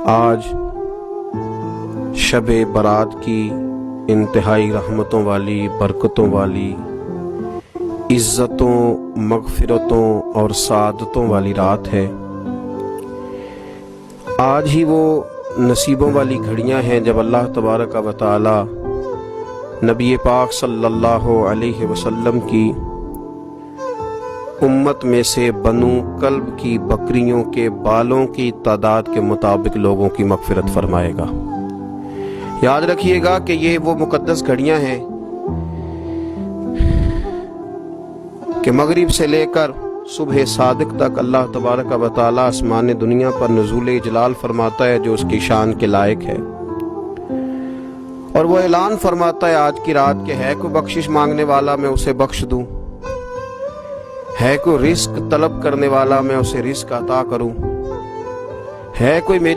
آج شب برات کی انتہائی رحمتوں والی، برکتوں والی، عزتوں، مغفرتوں اور سعادتوں والی رات ہے۔ آج ہی وہ نصیبوں والی گھڑیاں ہیں جب اللہ تبارک و تعالی نبی پاک صلی اللہ علیہ وسلم کی امت میں سے بنو کلب کی بکریوں کے بالوں کی تعداد کے مطابق لوگوں کی مغفرت فرمائے گا۔ یاد رکھیے گا کہ یہ وہ مقدس گھڑیاں ہیں کہ مغرب سے لے کر صبح صادق تک اللہ تبارک و تعالی آسمان دنیا پر نزول جلال فرماتا ہے جو اس کی شان کے لائق ہے، اور وہ اعلان فرماتا ہے آج کی رات کہ ہے کوئی بخشش مانگنے والا میں اسے بخش دوں، ہے کوئی رزق طلب کرنے والا میں اسے رزق عطا کروں، ہے کوئی میری